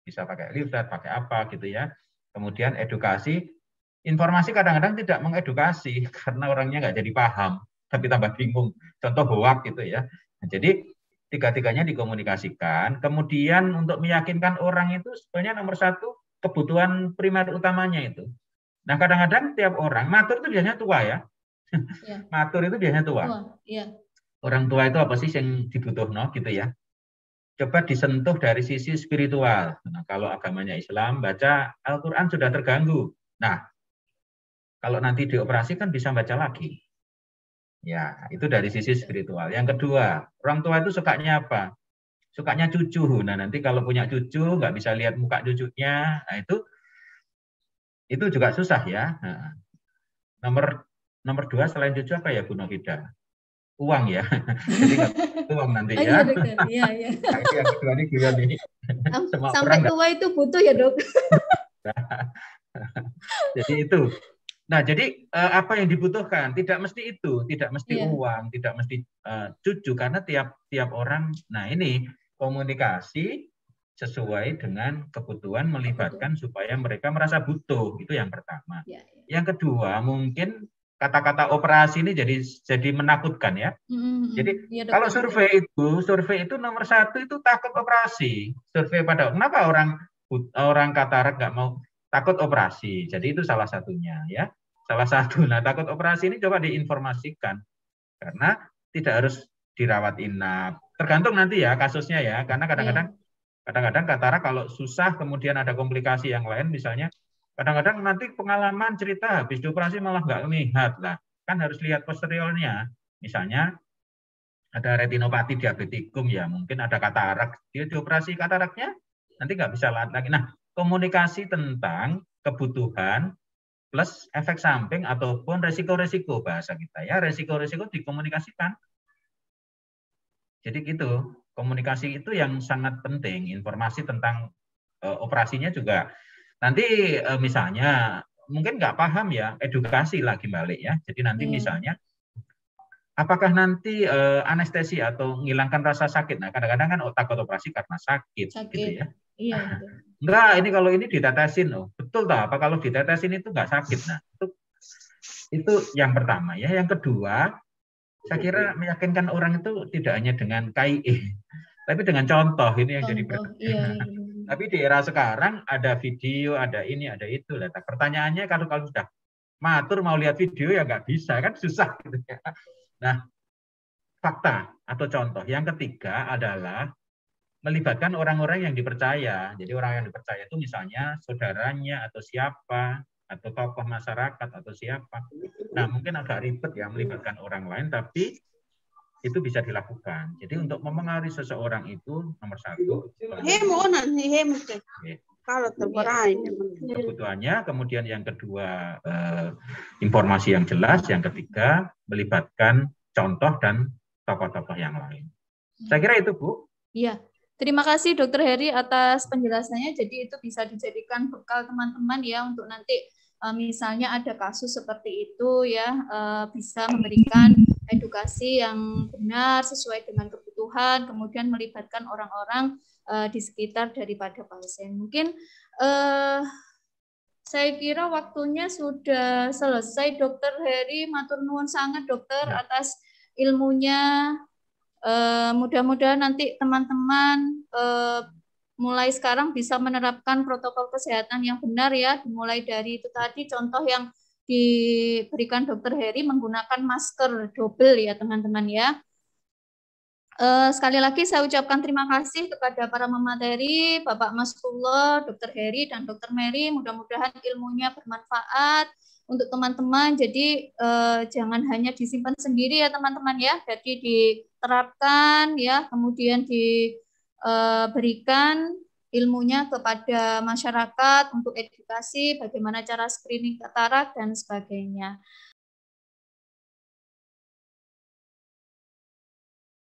Bisa pakai leaflet, pakai apa gitu ya. Kemudian edukasi, informasi kadang-kadang tidak mengedukasi karena orangnya nggak jadi paham, tapi tambah bingung. Contoh hoak gitu ya. Nah, jadi tiga-tiganya dikomunikasikan. Kemudian untuk meyakinkan orang itu sebenarnya nomor satu kebutuhan primer utamanya itu. Nah kadang-kadang tiap orang, matur itu biasanya tua ya. Matur itu biasanya tua. Orang tua itu apa sih yang dibutuhkan gitu ya. Coba disentuh dari sisi spiritual. Nah, kalau agamanya Islam, baca Al-Quran sudah terganggu. Nah, kalau nanti dioperasi kan bisa baca lagi. Ya, itu dari sisi spiritual. Yang kedua, orang tua itu sukanya apa? Sukanya cucu. Nah, nanti kalau punya cucu, nggak bisa lihat muka cucunya. Nah, itu juga susah ya. Nah, nomor dua selain cucu apa ya Bu Novida? Uang ya, jadi uang nanti ya. Iya. Nah, itu yang kedua nih gue nih. Sampai tua itu butuh ya dok. Jadi itu. Nah jadi apa yang dibutuhkan? Tidak mesti itu, tidak mesti uang, tidak mesti cucu karena tiap orang. Nah ini komunikasi sesuai dengan kebutuhan melibatkan supaya mereka merasa butuh. Itu yang pertama. Yang kedua mungkin kata-kata operasi ini jadi menakutkan ya. Jadi kalau survei itu nomor satu itu takut operasi. Survei pada kenapa orang katarak nggak mau takut operasi. Jadi itu salah satunya ya. Salah satu. Nah takut operasi ini coba diinformasikan karena tidak harus dirawat inap. Tergantung nanti ya kasusnya ya. Karena kadang-kadang katarak kalau susah kemudian ada komplikasi yang lain misalnya. Kadang-kadang nanti pengalaman cerita habis dioperasi malah nggak lihat lah, kan harus lihat posteriornya. Misalnya ada retinopati diabetikum ya, mungkin ada katarak, dia dioperasi kataraknya nanti nggak bisa lihat lagi. Nah komunikasi tentang kebutuhan plus efek samping ataupun resiko-resiko bahasa kita ya. Resiko-resiko dikomunikasikan. Jadi gitu, komunikasi itu yang sangat penting. Informasi tentang operasinya juga. Nanti misalnya mungkin nggak paham ya, edukasi lagi balik ya. Jadi nanti misalnya apakah nanti anestesi atau menghilangkan rasa sakit? Nah, kadang-kadang kan takut operasi karena sakit. Gitu ya. Iya. Enggak, ini kalau ini ditetesin, betul tak? Apa kalau ditetesin itu nggak sakit? Nah, itu yang pertama ya. Yang kedua, saya kira meyakinkan orang itu tidak hanya dengan KIE, tapi dengan contoh ini yang jadi pertanyaan. Tapi di era sekarang ada video, ada ini, ada itu. Pertanyaannya kalau sudah matur mau lihat video ya nggak bisa, kan susah gitu ya. Nah, fakta atau contoh. Yang ketiga adalah melibatkan orang-orang yang dipercaya. Jadi orang yang dipercaya itu misalnya saudaranya atau siapa, atau tokoh masyarakat atau siapa. Nah, mungkin agak ribet ya melibatkan orang lain, tapi itu bisa dilakukan. Jadi untuk mempengaruhi seseorang itu nomor satu. Kebutuhannya, kemudian yang kedua informasi yang jelas, yang ketiga melibatkan contoh dan tokoh-tokoh yang lain. Saya kira itu, Bu. Iya, terima kasih Dokter Heri atas penjelasannya. Jadi itu bisa dijadikan bekal teman-teman ya untuk nanti misalnya ada kasus seperti itu ya, bisa memberikan edukasi yang benar sesuai dengan kebutuhan, kemudian melibatkan orang-orang di sekitar daripada pasien. Mungkin saya kira waktunya sudah selesai, Dokter Heri. Matur nuwun sangat Dokter atas ilmunya. Mudah-mudahan nanti teman-teman mulai sekarang bisa menerapkan protokol kesehatan yang benar ya, dimulai dari itu tadi contoh yang diberikan Dokter Heri menggunakan masker double ya teman-teman ya. Sekali lagi saya ucapkan terima kasih kepada para pemateri, Bapak Masrullah, Dokter Heri, dan Dokter Mary. Mudah-mudahan ilmunya bermanfaat untuk teman-teman. Jadi jangan hanya disimpan sendiri ya teman-teman ya. Jadi diterapkan ya, kemudian diberikan ilmunya kepada masyarakat untuk edukasi bagaimana cara screening katarak dan sebagainya.